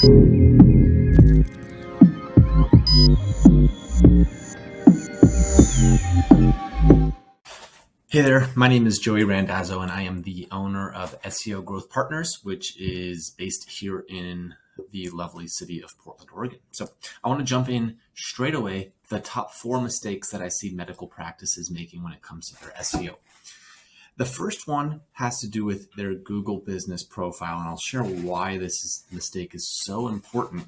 Hey there, my name is Joey Randazzo, and I am the owner of SEO Growth Partners, which is based here in the lovely city of Portland, Oregon. So I want to jump in straight away, the top 4 mistakes that I see medical practices making when it comes to their SEO. The first one has to do with their Google business profile, and I'll share why this mistake is so important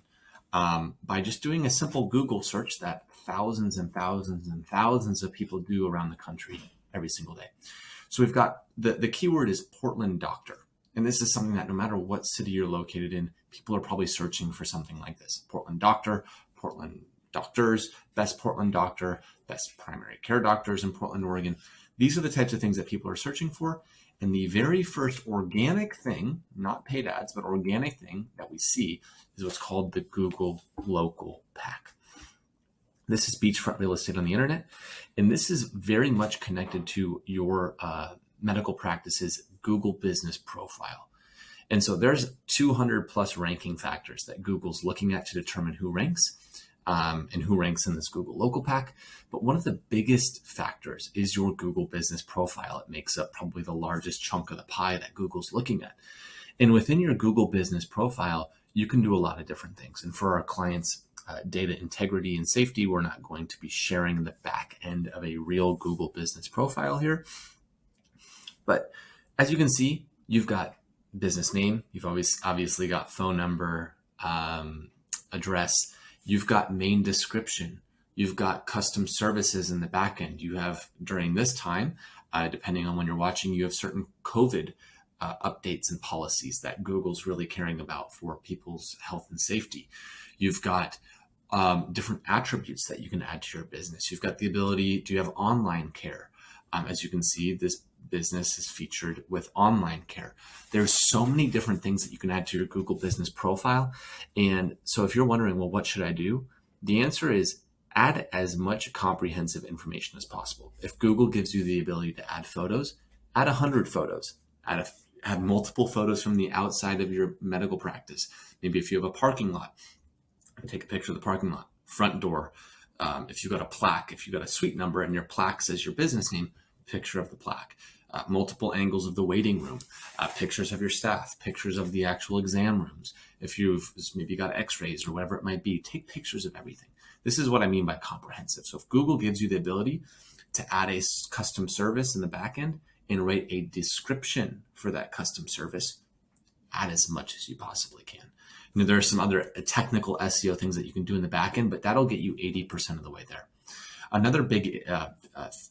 by just doing a simple Google search that thousands and thousands and thousands of people do around the country every single day. So we've got the keyword is Portland doctor. And this is something that no matter what city you're located in, people are probably searching for something like this. Portland doctor, Portland doctors, best Portland doctor, best primary care doctors in Portland, Oregon. These are the types of things that people are searching for. And the very first organic thing, not paid ads, but organic thing that we see is what's called the Google local pack. This is beachfront real estate on the internet, and this is very much connected to your medical practice's Google business profile. And so there's 200 plus ranking factors that Google's looking at to determine who ranks and who ranks in this Google local pack. But one of the biggest factors is your Google business profile. It makes up probably the largest chunk of the pie that Google's looking at. And within your Google business profile, you can do a lot of different things. And for our clients, data integrity and safety, we're not going to be sharing the back end of a real Google business profile here. But as you can see, you've got business name, you've obviously got phone number, address, you've got main description, you've got custom services in the back end. You have, during this time, depending on when you're watching, you have certain COVID updates and policies that Google's really caring about for people's health and safety. You've got different attributes that you can add to your business. You've got the ability, do you have online care? As you can see, this business is featured with online care. There's so many different things that you can add to your Google business profile. And so if you're wondering, well, what should I do? The answer is add as much comprehensive information as possible. If Google gives you the ability to add photos, add 100 photos. Add multiple photos from the outside of your medical practice. Maybe if you have a parking lot, take a picture of the parking lot, front door. If you've got a plaque, if you've got a suite number and your plaque says your business name, picture of the plaque. Multiple angles of the waiting room, pictures of your staff, pictures of the actual exam rooms. If you've maybe got x-rays or whatever it might be, take pictures of everything. This is what I mean by comprehensive. So if Google gives you the ability to add a custom service in the back end and write a description for that custom service, add as much as you possibly can. Now, there are some other technical SEO things that you can do in the back end, but that'll get you 80% of the way there. Another big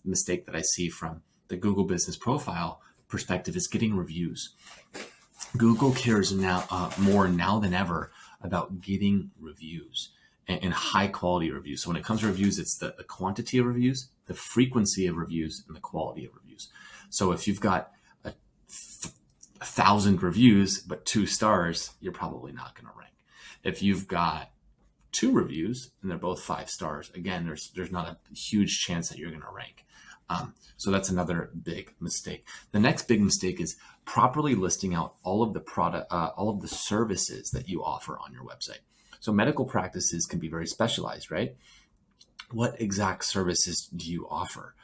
mistake that I see from the Google business profile perspective is getting reviews. Google cares now more now than ever about getting reviews and high quality reviews. So when it comes to reviews, it's the quantity of reviews, the frequency of reviews, and the quality of reviews. So if you've got 1,000 reviews, but 2 stars, you're probably not going to rank. If you've got 2 reviews and they're both 5 stars, again, there's not a huge chance that you're going to rank. So that's another big mistake. The next big mistake is properly listing out all of the services that you offer on your website. So medical practices can be very specialized, right? What exact services do you offer?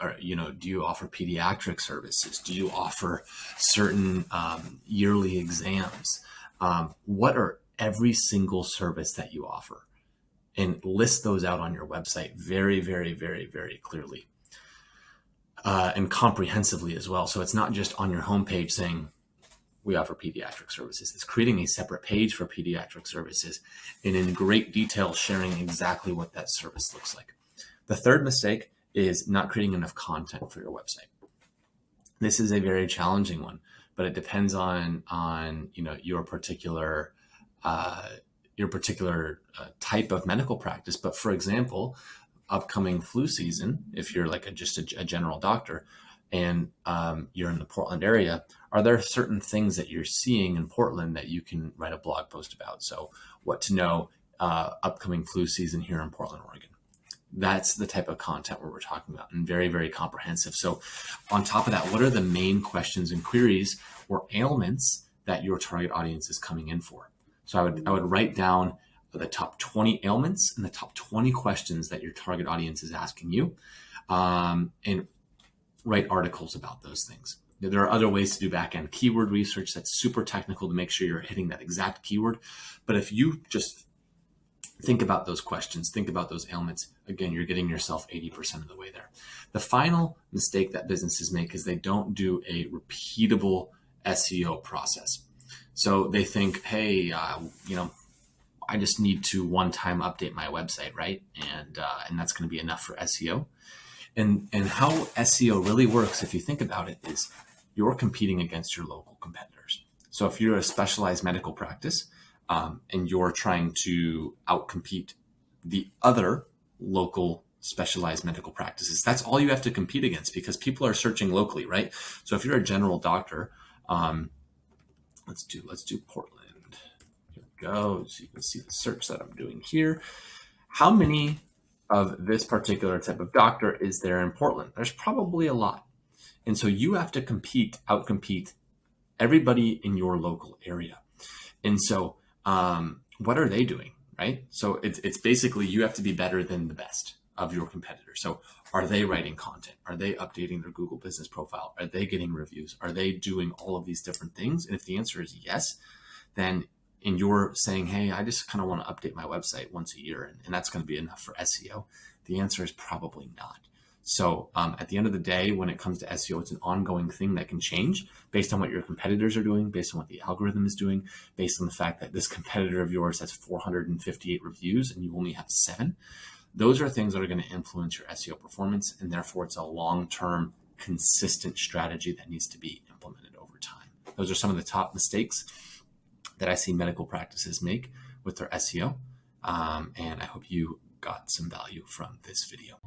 Or, do you offer pediatric services? Do you offer certain yearly exams? What are every single service that you offer? And list those out on your website very, very, very, very clearly and comprehensively as well. So it's not just on your homepage saying, we offer pediatric services. It's creating a separate page for pediatric services and in great detail sharing exactly what that service looks like. The third mistake is not creating enough content for your website. This is a very challenging one, but it depends on your particular type of medical practice. But for example, upcoming flu season, if you're like just a general doctor and you're in the Portland area, are there certain things that you're seeing in Portland that you can write a blog post about? So what to know upcoming flu season here in Portland, Oregon. That's the type of content where we're talking about, and very, very comprehensive. So on top of that, what are the main questions and queries or ailments that your target audience is coming in for? So I would write down the top 20 ailments and the top 20 questions that your target audience is asking you, and write articles about those things. There are other ways to do back-end keyword research that's super technical to make sure you're hitting that exact keyword. But if you just think about those questions, think about those ailments, again, you're getting yourself 80% of the way there. The final mistake that businesses make is they don't do a repeatable SEO process. So they think, hey, I just need to one time update my website, right? And that's going to be enough for SEO. And how SEO really works, if you think about it, is you're competing against your local competitors. So if you're a specialized medical practice, and you're trying to outcompete the other local specialized medical practices, that's all you have to compete against, because people are searching locally, right? So if you're a general doctor, let's do Portland. Here we go. So you can see the search that I'm doing here. How many of this particular type of doctor is there in Portland? There's probably a lot. And so you have to outcompete everybody in your local area. And so what are they doing, right? So it's basically, you have to be better than the best of your competitors. So are they writing content? Are they updating their Google business profile? Are they getting reviews? Are they doing all of these different things? And if the answer is yes, then and you're saying, hey, I just kind of want to update my website once a year, and that's going to be enough for SEO, the answer is probably not. So at the end of the day, when it comes to SEO, it's an ongoing thing that can change based on what your competitors are doing, based on what the algorithm is doing, based on the fact that this competitor of yours has 458 reviews and you only have 7. Those are things that are going to influence your SEO performance, and therefore it's a long-term, consistent strategy that needs to be implemented over time. Those are some of the top mistakes that I see medical practices make with their SEO, and I hope you got some value from this video.